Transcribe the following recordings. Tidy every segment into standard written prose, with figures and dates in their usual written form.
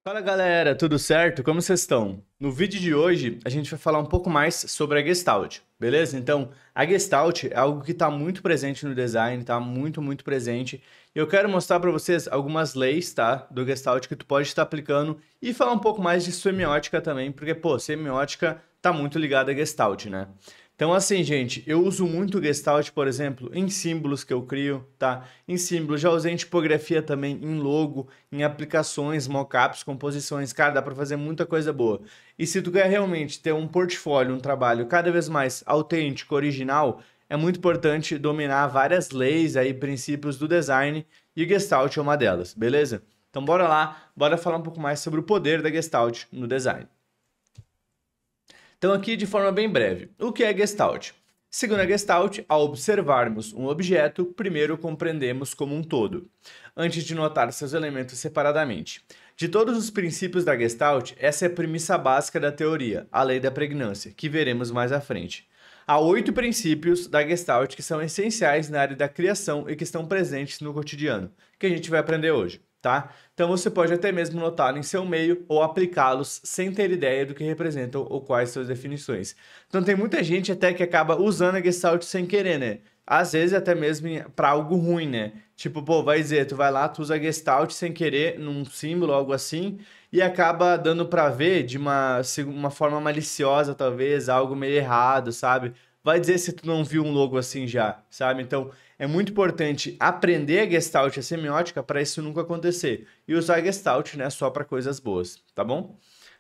Fala galera, tudo certo? Como vocês estão? No vídeo de hoje a gente vai falar um pouco mais sobre a Gestalt, beleza? Então, a Gestalt é algo que está muito presente no design, está muito presente. E eu quero mostrar para vocês algumas leis, tá, do Gestalt que tu pode estar aplicando e falar um pouco mais de semiótica também, porque, pô, semiótica está muito ligada à Gestalt, né? Então, assim, gente, eu uso muito o Gestalt, por exemplo, em símbolos que eu crio, tá? Em símbolos, já usei em tipografia também, em logo, em aplicações, mockups, composições, cara, dá para fazer muita coisa boa. E se tu quer realmente ter um portfólio, um trabalho cada vez mais autêntico, original, é muito importante dominar várias leis aí, princípios do design, e o Gestalt é uma delas, beleza? Então bora lá, bora falar um pouco mais sobre o poder da Gestalt no design. Então aqui de forma bem breve, o que é Gestalt? Segundo a Gestalt, ao observarmos um objeto, primeiro compreendemos como um todo, antes de notar seus elementos separadamente. De todos os princípios da Gestalt, essa é a premissa básica da teoria, a lei da pregnância, que veremos mais à frente. Há 8 princípios da Gestalt que são essenciais na área da criação e que estão presentes no cotidiano, que a gente vai aprender hoje, tá? Então você pode até mesmo notar em seu meio ou aplicá-los sem ter ideia do que representam ou quais suas definições. Então tem muita gente até que acaba usando a Gestalt sem querer, né? Às vezes até mesmo para algo ruim, né? Tipo, pô, vai dizer, tu vai lá, tu usa a Gestalt sem querer num símbolo, algo assim, e acaba dando para ver de uma forma maliciosa, talvez, algo meio errado, sabe? Vai dizer se tu não viu um logo assim já, sabe? Então, é muito importante aprender a Gestalt, a semiótica, para isso nunca acontecer. E usar a Gestalt, né, só para coisas boas, tá bom?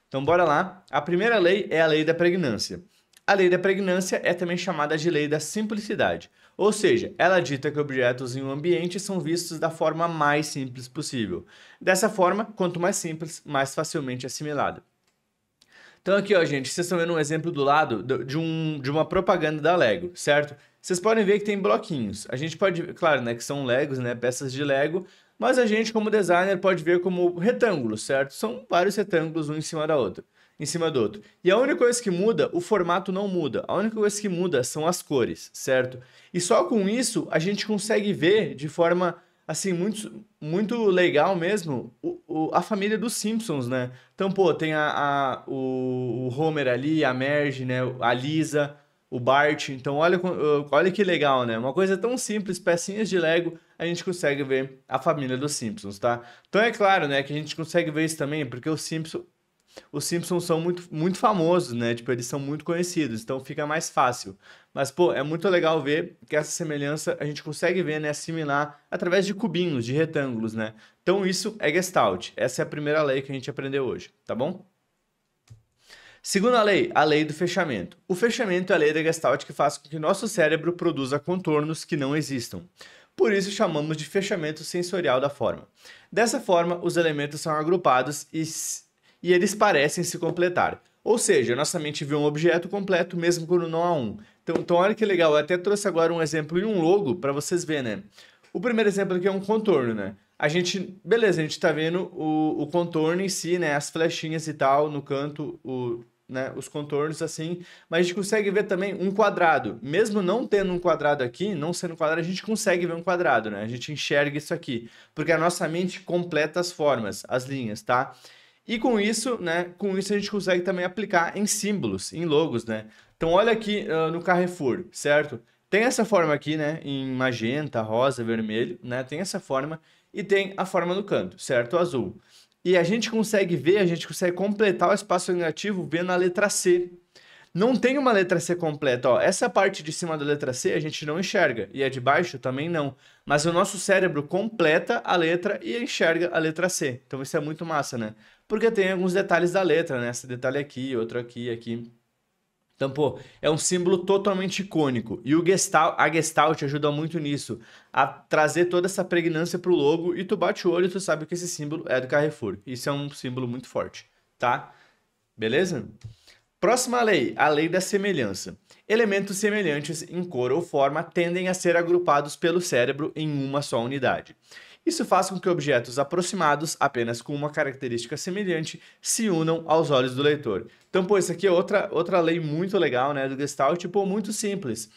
Então, bora lá. A primeira lei é a lei da pregnância. A lei da pregnância é também chamada de lei da simplicidade. Ou seja, ela dita que objetos em um ambiente são vistos da forma mais simples possível. Dessa forma, quanto mais simples, mais facilmente assimilado. Então aqui, ó, gente, vocês estão vendo um exemplo do lado de uma propaganda da Lego, certo? Vocês podem ver que tem bloquinhos. A gente pode, claro, né, que são Legos, né, peças de Lego, mas a gente, como designer, pode ver como retângulos, certo? São vários retângulos, um em cima da outra, em cima do outro. E a única coisa que muda, o formato não muda. A única coisa que muda são as cores, certo? E só com isso a gente consegue ver de forma assim, muito legal mesmo, a família dos Simpsons, né? Então, pô, tem o Homer ali, a Marge, né? A Lisa, o Bart. Então, olha que legal, né? Uma coisa tão simples, pecinhas de Lego, a gente consegue ver a família dos Simpsons, tá? Então, é claro, né, que a gente consegue ver isso também, porque os Simpsons são muito famosos, né? Tipo, eles são muito conhecidos, então fica mais fácil. Mas, pô, é muito legal ver que essa semelhança a gente consegue ver, né? Assimilar através de cubinhos, de retângulos, né? Então isso é Gestalt. Essa é a primeira lei que a gente aprendeu hoje, tá bom? Segunda lei, a lei do fechamento. O fechamento é a lei da Gestalt que faz com que nosso cérebro produza contornos que não existam. Por isso chamamos de fechamento sensorial da forma. Dessa forma, os elementos são agrupados e eles parecem se completar. Ou seja, nossa mente vê um objeto completo mesmo quando não há um. Então olha que legal, eu até trouxe agora um exemplo em um logo para vocês verem, né? O primeiro exemplo aqui é um contorno, né? Beleza, a gente tá vendo o contorno em si, né? As flechinhas e tal no canto, né? Os contornos assim, mas a gente consegue ver também um quadrado. Mesmo não tendo um quadrado aqui, não sendo um quadrado, a gente consegue ver um quadrado, né? A gente enxerga isso aqui, porque a nossa mente completa as formas, as linhas, tá? E com isso, né, com isso a gente consegue também aplicar em símbolos, em logos, né? Então olha aqui no Carrefour, certo? Tem essa forma aqui, né, em magenta, rosa, vermelho, né? Tem essa forma e tem a forma no canto, certo? O azul. E a gente consegue ver, a gente consegue completar o espaço negativo vendo a letra C. Não tem uma letra C completa, ó. Essa parte de cima da letra C a gente não enxerga e a de baixo também não. Mas o nosso cérebro completa a letra e enxerga a letra C. Então isso é muito massa, né? Porque tem alguns detalhes da letra, né? Esse detalhe aqui, outro aqui, aqui. Então, pô, é um símbolo totalmente icônico. E a Gestalt ajuda muito nisso, a trazer toda essa pregnância pro logo e tu bate o olho e tu sabe que esse símbolo é do Carrefour. Isso é um símbolo muito forte, tá? Beleza? Próxima lei, a lei da semelhança. Elementos semelhantes em cor ou forma tendem a ser agrupados pelo cérebro em uma só unidade. Isso faz com que objetos aproximados, apenas com uma característica semelhante, se unam aos olhos do leitor. Então, pô, isso aqui é outra lei muito legal, né, do Gestalt, pô, muito simples.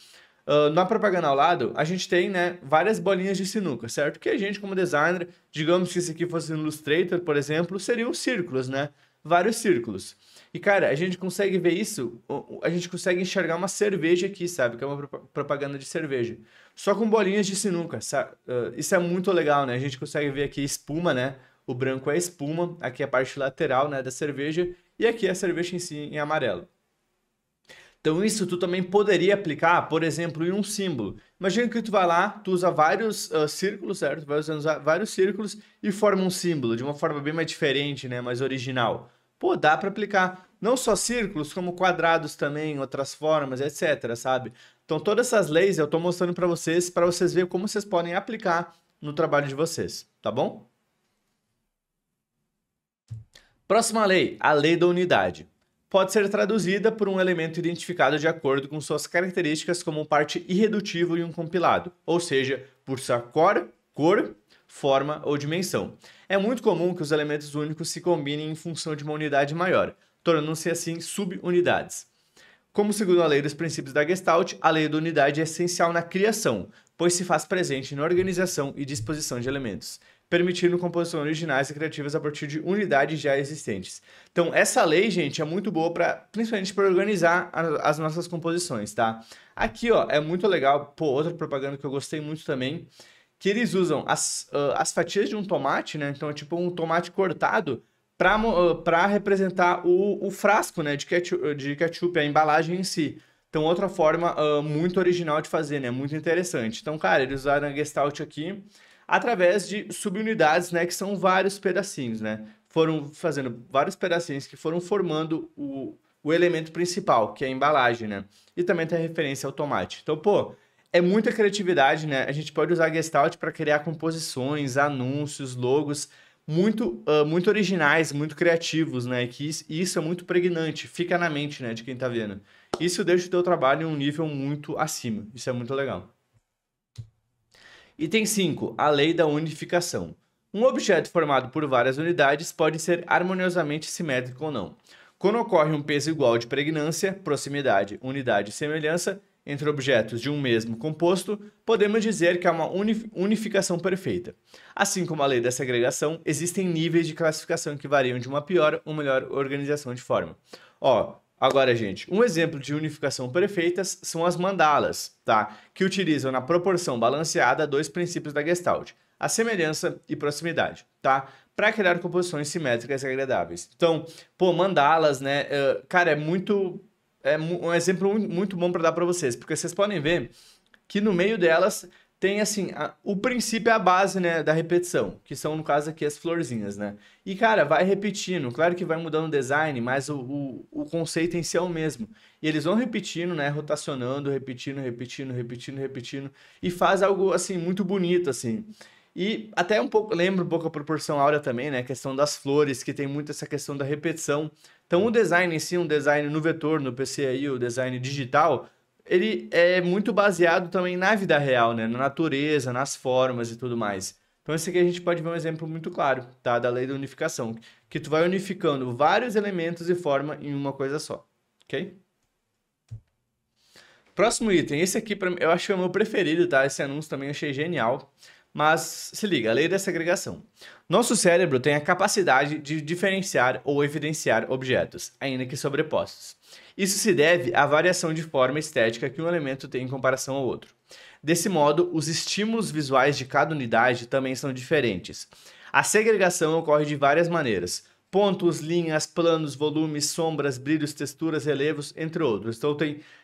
Na propaganda ao lado, a gente tem, né, várias bolinhas de sinuca, certo? Que a gente, como designer, digamos que esse aqui fosse no Illustrator, por exemplo, seriam círculos, né? Vários círculos. E, cara, a gente consegue ver isso, a gente consegue enxergar uma cerveja aqui, sabe? Que é uma propaganda de cerveja. Só com bolinhas de sinuca, sabe? Isso é muito legal, né? A gente consegue ver aqui espuma, né? O branco é espuma, aqui é a parte lateral, né, da cerveja, e aqui é a cerveja em si, em amarelo. Então isso tu também poderia aplicar, por exemplo, em um símbolo. Imagina que tu vai lá, tu usa vários círculos, certo? Vai usando vários círculos e forma um símbolo de uma forma bem mais diferente, né? Mais original. Pô, dá para aplicar não só círculos, como quadrados também, outras formas, etc, sabe? Então todas essas leis eu estou mostrando para vocês verem como vocês podem aplicar no trabalho de vocês, tá bom? Próxima lei, a lei da unidade. Pode ser traduzida por um elemento identificado de acordo com suas características como parte irredutível em um compilado, ou seja, por sua cor, forma ou dimensão. É muito comum que os elementos únicos se combinem em função de uma unidade maior, tornando-se assim subunidades. Como segundo a lei dos princípios da Gestalt, a lei da unidade é essencial na criação, pois se faz presente na organização e disposição de elementos, permitindo composições originais e criativas a partir de unidades já existentes. Então, essa lei, gente, é muito boa principalmente para organizar as nossas composições, tá? Aqui, ó, é muito legal, pô, outra propaganda que eu gostei muito também, que eles usam as fatias de um tomate, né? Então, é tipo um tomate cortado para representar o frasco, né, de ketchup, a embalagem em si. Então, outra forma muito original de fazer, né? Muito interessante. Então, cara, eles usaram a Gestalt aqui através de subunidades, né? Que são vários pedacinhos, né? Foram fazendo vários pedacinhos que foram formando o elemento principal, que é a embalagem, né? E também tem a referência ao tomate. Então, pô, é muita criatividade, né? A gente pode usar a Gestalt para criar composições, anúncios, logos muito originais, muito criativos, né? E isso é muito pregnante, fica na mente, né, de quem tá vendo. Isso deixa o teu trabalho em um nível muito acima. Isso é muito legal. Item 5. A lei da unificação. Um objeto formado por várias unidades pode ser harmoniosamente simétrico ou não. Quando ocorre um peso igual de pregnância, proximidade, unidade e semelhança entre objetos de um mesmo composto, podemos dizer que há uma unificação perfeita. Assim como a lei da segregação, existem níveis de classificação que variam de uma pior ou melhor organização de forma. Ó, agora, gente, um exemplo de unificação perfeitas são as mandalas, tá? Que utilizam na proporção balanceada dois princípios da Gestalt, a semelhança e proximidade, tá? Para criar composições simétricas e agradáveis. Então, pô, mandalas, né? Cara, é um exemplo muito bom para dar para vocês, porque vocês podem ver que no meio delas tem assim, o princípio é a base, né, da repetição, que são no caso aqui as florzinhas, né? E cara, vai repetindo, claro que vai mudando o design, mas o conceito em si é o mesmo. E eles vão repetindo, né, rotacionando, repetindo, e faz algo assim muito bonito assim. E até lembra um pouco a proporção áurea também, né? A questão das flores, que tem muito essa questão da repetição. Então, o design em si, um design no vetor, no PCI, o design digital, ele é muito baseado também na vida real, né? Na natureza, nas formas e tudo mais. Então, esse aqui a gente pode ver um exemplo muito claro, tá? Da lei da unificação, que tu vai unificando vários elementos e forma em uma coisa só, ok? Próximo item, esse aqui eu acho que é o meu preferido, tá? Esse anúncio também eu achei genial. Mas se liga, a lei da segregação. Nosso cérebro tem a capacidade de diferenciar ou evidenciar objetos, ainda que sobrepostos. Isso se deve à variação de forma estética que um elemento tem em comparação ao outro. Desse modo, os estímulos visuais de cada unidade também são diferentes. A segregação ocorre de várias maneiras: pontos, linhas, planos, volumes, sombras, brilhos, texturas, relevos, entre outros. Então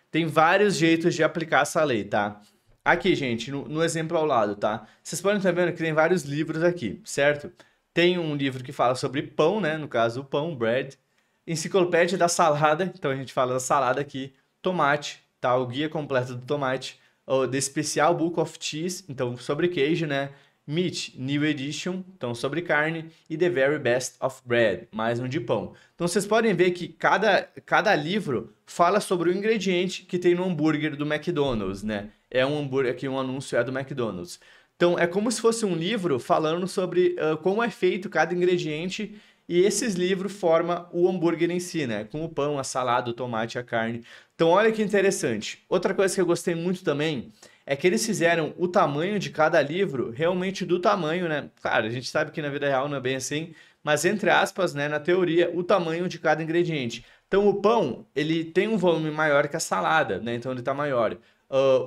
tem vários jeitos de aplicar essa lei, tá? Aqui, gente, no exemplo ao lado, tá? Vocês podem estar vendo que tem vários livros aqui, certo? Tem um livro que fala sobre pão, né? No caso, o pão, bread. Enciclopédia da salada, então a gente fala da salada aqui. Tomate, tá? O guia completo do tomate. O The Special Book of Cheese, então sobre queijo, né? Meat, New Edition, então sobre carne. E The Very Best of Bread, mais um de pão. Então vocês podem ver que cada livro fala sobre o ingrediente que tem no hambúrguer do McDonald's, né? É um hambúrguer, aqui um anúncio é do McDonald's. Então é como se fosse um livro falando sobre como é feito cada ingrediente, e esses livros formam o hambúrguer em si, né? Com o pão, a salada, o tomate, a carne. Então, olha que interessante. Outra coisa que eu gostei muito também é que eles fizeram o tamanho de cada livro realmente do tamanho, né? Claro, a gente sabe que na vida real não é bem assim, mas entre aspas, né, na teoria, o tamanho de cada ingrediente. Então, o pão, ele tem um volume maior que a salada, né? Então, ele tá maior.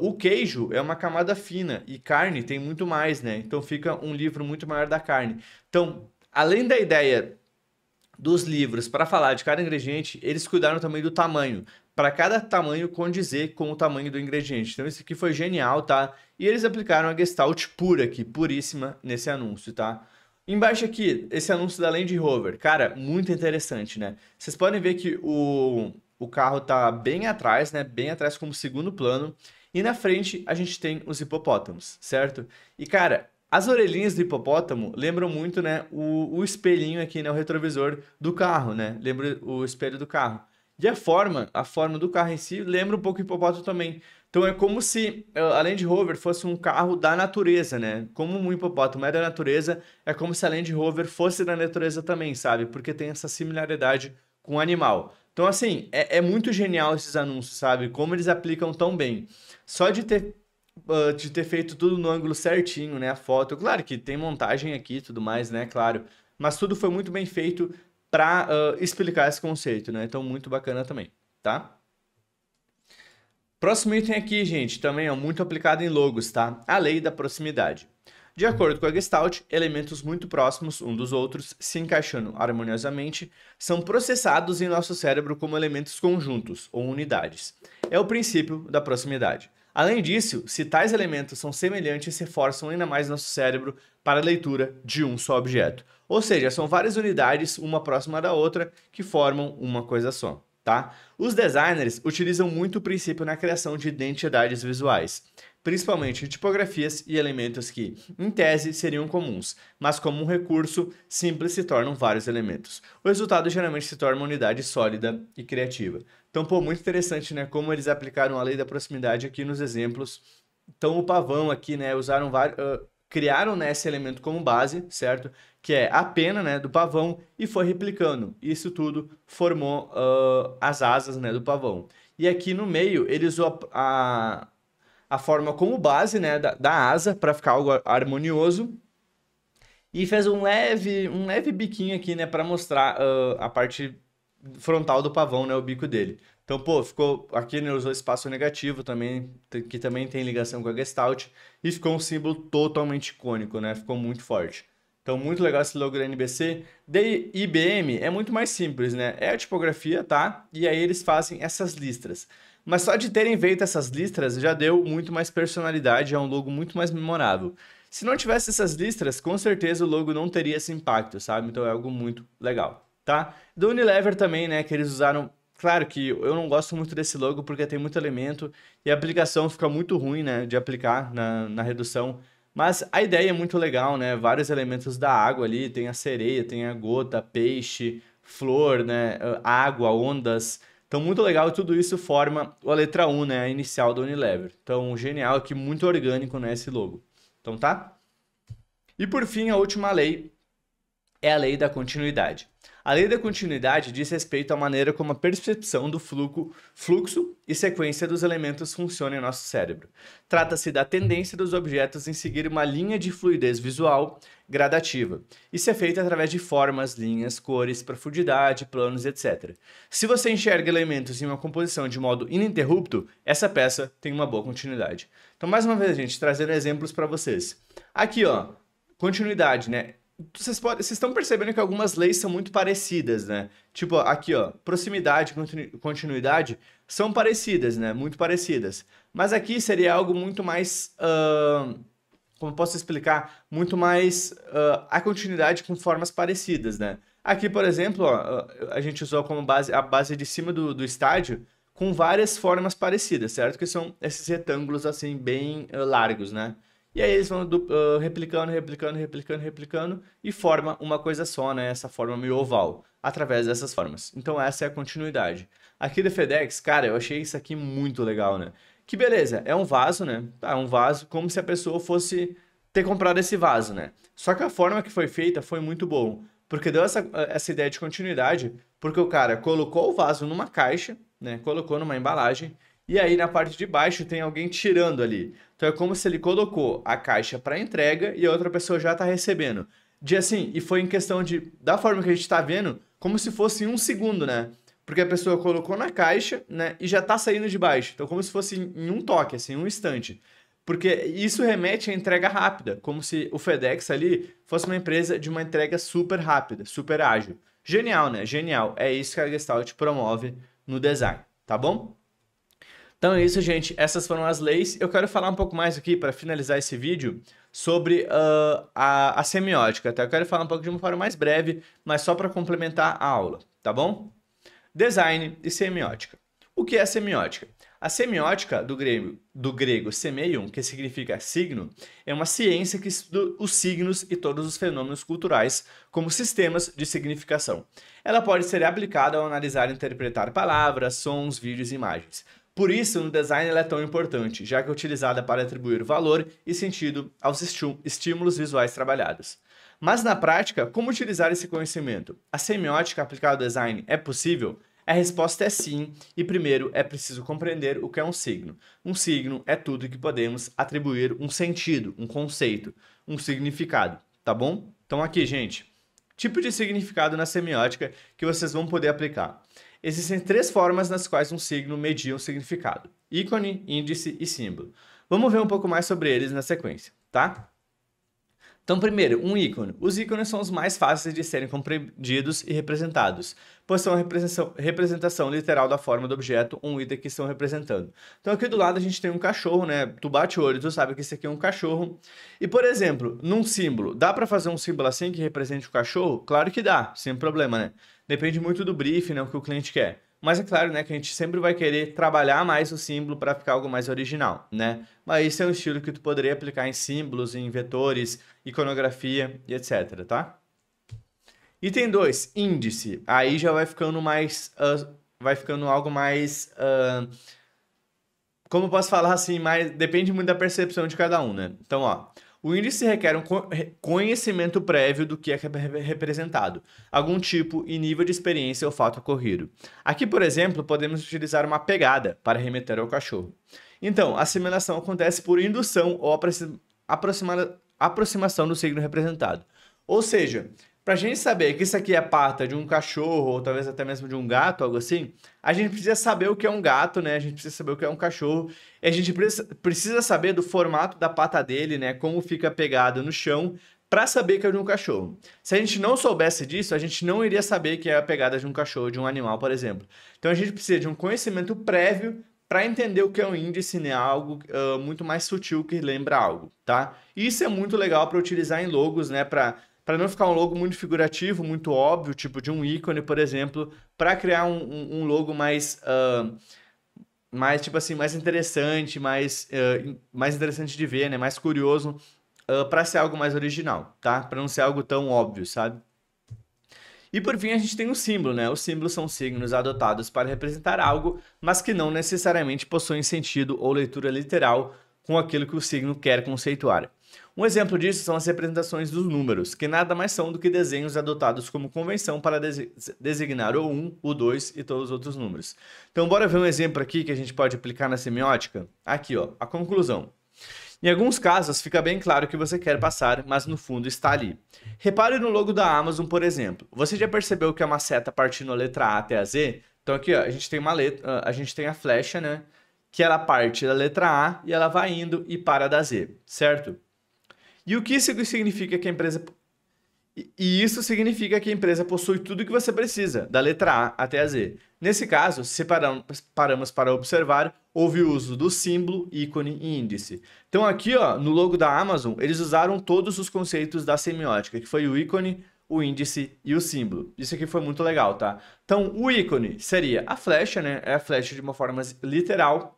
O queijo é uma camada fina e carne tem muito mais, né? Então, fica um livro muito maior da carne. Então, além da ideia dos livros para falar de cada ingrediente, eles cuidaram também do tamanho, para cada tamanho condizer com o tamanho do ingrediente. Então isso aqui foi genial, tá? E eles aplicaram a Gestalt pura aqui, puríssima, nesse anúncio, tá? Embaixo aqui, esse anúncio da Land Rover. Cara, muito interessante, né? Vocês podem ver que o carro tá bem atrás, né? Bem atrás como segundo plano. E na frente a gente tem os hipopótamos, certo? E cara, as orelhinhas do hipopótamo lembram muito, né, o espelhinho aqui, né, o retrovisor do carro, né? Lembra o espelho do carro. E a forma do carro em si lembra um pouco o hipopótamo também. Então é como se a Land Rover fosse um carro da natureza, né? Como um hipopótamo é da natureza, é como se a Land Rover fosse da natureza também, sabe? Porque tem essa similaridade com o animal. Então, assim, é muito genial esses anúncios, sabe? Como eles aplicam tão bem. Só de ter feito tudo no ângulo certinho, né? A foto. Claro que tem montagem aqui e tudo mais, né? Claro. Mas tudo foi muito bem feito para explicar esse conceito, né? Então, muito bacana também, tá? Próximo item aqui, gente, também é muito aplicado em logos, tá? A lei da proximidade. De acordo com a Gestalt, elementos muito próximos um dos outros, se encaixando harmoniosamente, são processados em nosso cérebro como elementos conjuntos ou unidades. É o princípio da proximidade. Além disso, se tais elementos são semelhantes, reforçam ainda mais nosso cérebro para a leitura de um só objeto. Ou seja, são várias unidades, uma próxima da outra, que formam uma coisa só. Tá? Os designers utilizam muito o princípio na criação de identidades visuais, principalmente tipografias e elementos que, em tese, seriam comuns, mas como um recurso simples se tornam vários elementos. O resultado geralmente se torna uma unidade sólida e criativa. Então, pô, muito interessante, né, como eles aplicaram a lei da proximidade aqui nos exemplos. Então, o pavão aqui, né, usaram vários... criaram, né, esse elemento como base, certo? Que é a pena, né, do pavão e foi replicando. Isso tudo formou as asas, né, do pavão. E aqui no meio ele usou a forma como base, né, da asa para ficar algo harmonioso e fez um leve biquinho aqui, né, para mostrar a parte frontal do pavão, né, o bico dele. Então, pô, ficou aqui, né, usou espaço negativo também, que também tem ligação com a Gestalt, e ficou um símbolo totalmente icônico, né? Ficou muito forte. Então, muito legal esse logo da NBC. Da IBM é muito mais simples, né? É a tipografia, tá? E aí eles fazem essas listras. Mas só de terem feito essas listras já deu muito mais personalidade, é um logo muito mais memorável. Se não tivesse essas listras, com certeza o logo não teria esse impacto, sabe? Então é algo muito legal, tá? Do Unilever também, né, que eles usaram. Claro que eu não gosto muito desse logo porque tem muito elemento e a aplicação fica muito ruim, né, de aplicar na redução. Mas a ideia é muito legal, né? Vários elementos da água ali, tem a sereia, tem a gota, peixe, flor, né, água, ondas. Então, muito legal, tudo isso forma a letra U, né, a inicial do Unilever. Então, genial aqui, muito orgânico, né, esse logo. Então, tá? E por fim, a última lei é a lei da continuidade. A lei da continuidade diz respeito à maneira como a percepção do fluxo e sequência dos elementos funciona em nosso cérebro. Trata-se da tendência dos objetos em seguir uma linha de fluidez visual gradativa. Isso é feito através de formas, linhas, cores, profundidade, planos, etc. Se você enxerga elementos em uma composição de modo ininterrupto, essa peça tem uma boa continuidade. Então, mais uma vez, gente, trazendo exemplos para vocês. Aqui, ó, continuidade, né? Vocês estão percebendo que algumas leis são muito parecidas, né? Tipo, aqui, ó, proximidade e continuidade são parecidas, né? Muito parecidas. Mas aqui seria algo muito mais, como posso explicar? Muito mais a continuidade com formas parecidas, né? Aqui, por exemplo, ó, a gente usou como base a base de cima do estádio com várias formas parecidas, certo? Que são esses retângulos, assim, bem largos, né? E aí eles vão replicando e forma uma coisa só, né? Essa forma meio oval, através dessas formas. Então essa é a continuidade. Aqui do FedEx, cara, eu achei isso aqui muito legal, né? Que beleza, é um vaso, né? É um vaso como se a pessoa fosse ter comprado esse vaso, né? Só que a forma que foi feita foi muito bom, porque deu essa ideia de continuidade, porque o cara colocou o vaso numa caixa, né? Colocou numa embalagem. E aí na parte de baixo tem alguém tirando ali. Então é como se ele colocou a caixa para entrega e a outra pessoa já está recebendo. E foi em questão da forma que a gente está vendo, como se fosse em um segundo, né? Porque a pessoa colocou na caixa, né, e já está saindo de baixo. Então como se fosse em um toque, assim, em um instante. Porque isso remete à entrega rápida, como se o FedEx ali fosse uma empresa de uma entrega super rápida, super ágil. Genial, né? Genial. É isso que a Gestalt promove no design, tá bom? Então é isso, gente. Essas foram as leis. Eu quero falar um pouco mais aqui, para finalizar esse vídeo, sobre a semiótica. Tá? Eu quero falar um pouco de uma forma mais breve, mas só para complementar a aula, tá bom? Design e semiótica. O que é semiótica? A semiótica, do grego semeion, que significa signo, é uma ciência que estuda os signos e todos os fenômenos culturais como sistemas de significação. Ela pode ser aplicada ao analisar e interpretar palavras, sons, vídeos e imagens. Por isso, no design ela é tão importante, já que é utilizada para atribuir valor e sentido aos estímulos visuais trabalhados. Mas na prática, como utilizar esse conhecimento? A semiótica aplicada ao design é possível? A resposta é sim, e primeiro é preciso compreender o que é um signo. Um signo é tudo que podemos atribuir um sentido, um conceito, um significado, tá bom? Então aqui, gente, tipo de significado na semiótica que vocês vão poder aplicar. Existem 3 formas nas quais um signo media um significado: ícone, índice e símbolo. Vamos ver um pouco mais sobre eles na sequência, tá? Então, primeiro, um ícone. Os ícones são os mais fáceis de serem compreendidos e representados, pois são a representação literal da forma do objeto ou um item que estão representando. Então, aqui do lado a gente tem um cachorro, né? Tu bate o olho, tu sabe que esse aqui é um cachorro. E, por exemplo, num símbolo, dá para fazer um símbolo assim que represente o cachorro? Claro que dá, sem problema, né? Depende muito do briefing, né, o que o cliente quer. Mas é claro, né, que a gente sempre vai querer trabalhar mais o símbolo para ficar algo mais original, né? Mas esse é um estilo que tu poderia aplicar em símbolos, em vetores, iconografia e etc, tá? Item 2, índice. Aí já vai ficando mais, vai ficando algo mais, como eu posso falar assim, mais, depende muito da percepção de cada um, né? Então, ó, o índice requer um conhecimento prévio do que é representado, algum tipo e nível de experiência ao fato ocorrido. Aqui, por exemplo, podemos utilizar uma pegada para remeter ao cachorro. Então, a assimilação acontece por indução ou aproximação do signo representado. Ou seja, para a gente saber que isso aqui é pata de um cachorro, ou talvez até mesmo de um gato, algo assim, a gente precisa saber o que é um gato, né? A gente precisa saber o que é um cachorro. E a gente precisa saber do formato da pata dele, né? Como fica pegado no chão, para saber que é de um cachorro. Se a gente não soubesse disso, a gente não iria saber que é a pegada de um cachorro, de um animal, por exemplo. Então a gente precisa de um conhecimento prévio para entender o que é um índice, né? Algo muito mais sutil que lembra algo, tá? E isso é muito legal para utilizar em logos, né? Para não ficar um logo muito figurativo, muito óbvio, tipo de um ícone, por exemplo, para criar um logo mais, mais, tipo assim, mais interessante, mais interessante de ver, né? Mais curioso, para ser algo mais original, tá? Para não ser algo tão óbvio, sabe? E por fim a gente tem o símbolo, né? Os símbolos são signos adotados para representar algo, mas que não necessariamente possuem sentido ou leitura literal com aquilo que o signo quer conceituar. Um exemplo disso são as representações dos números, que nada mais são do que desenhos adotados como convenção para designar o 1, o 2 e todos os outros números. Então bora ver um exemplo aqui que a gente pode aplicar na semiótica? Aqui, ó, a conclusão. Em alguns casos, fica bem claro o que você quer passar, mas no fundo está ali. Repare no logo da Amazon, por exemplo. Você já percebeu que é uma seta partindo a letra A até a Z? Então aqui, ó, a gente tem a gente tem a flecha, né? Que ela parte da letra A e ela vai indo e para da Z, certo? E o que isso significa que a empresa... E isso significa que a empresa possui tudo o que você precisa, da letra A até a Z. Nesse caso, se paramos para observar, houve o uso do símbolo, ícone e índice. Então aqui, ó, no logo da Amazon, eles usaram todos os conceitos da semiótica, que foi o ícone, o índice e o símbolo. Isso aqui foi muito legal, tá? Então, o ícone seria a flecha, né? É a flecha de uma forma literal.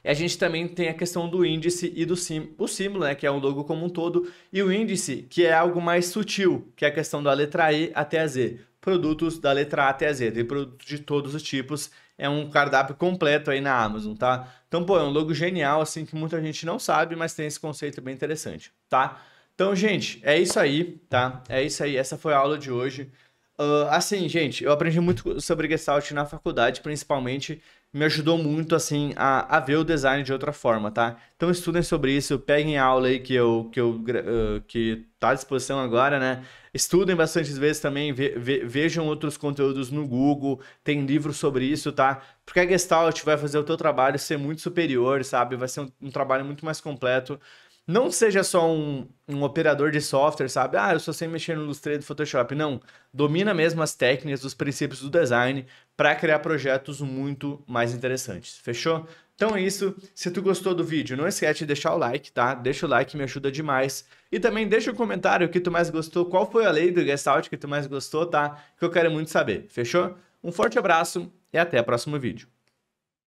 E a gente também tem a questão do índice e do símbolo, né, que é o logo como um todo, e o índice, que é algo mais sutil, que é a questão da letra E até a Z. Produtos da letra A até a Z, tem produtos de todos os tipos, é um cardápio completo aí na Amazon, tá? Então, pô, é um logo genial, assim, que muita gente não sabe, mas tem esse conceito bem interessante, tá? Então, gente, é isso aí, tá? É isso aí, essa foi a aula de hoje. Assim, gente, eu aprendi muito sobre Gestalt na faculdade, principalmente, me ajudou muito, assim, a ver o design de outra forma, tá? Então estudem sobre isso, peguem a aula aí que tá à disposição agora, né? Estudem bastantes vezes também, vejam outros conteúdos no Google, tem livros sobre isso, tá? Porque a Gestalt vai fazer o teu trabalho ser muito superior, sabe? Vai ser um trabalho muito mais completo. Não seja só um operador de software, sabe? Ah, eu só sei mexer no Illustrator e Photoshop. Não. Domina mesmo as técnicas, os princípios do design para criar projetos muito mais interessantes. Fechou? Então é isso. Se tu gostou do vídeo, não esquece de deixar o like, tá? Deixa o like, me ajuda demais. E também deixa um comentário o que tu mais gostou, qual foi a lei do Gestalt que tu mais gostou, tá? Que eu quero muito saber. Fechou? Um forte abraço e até o próximo vídeo.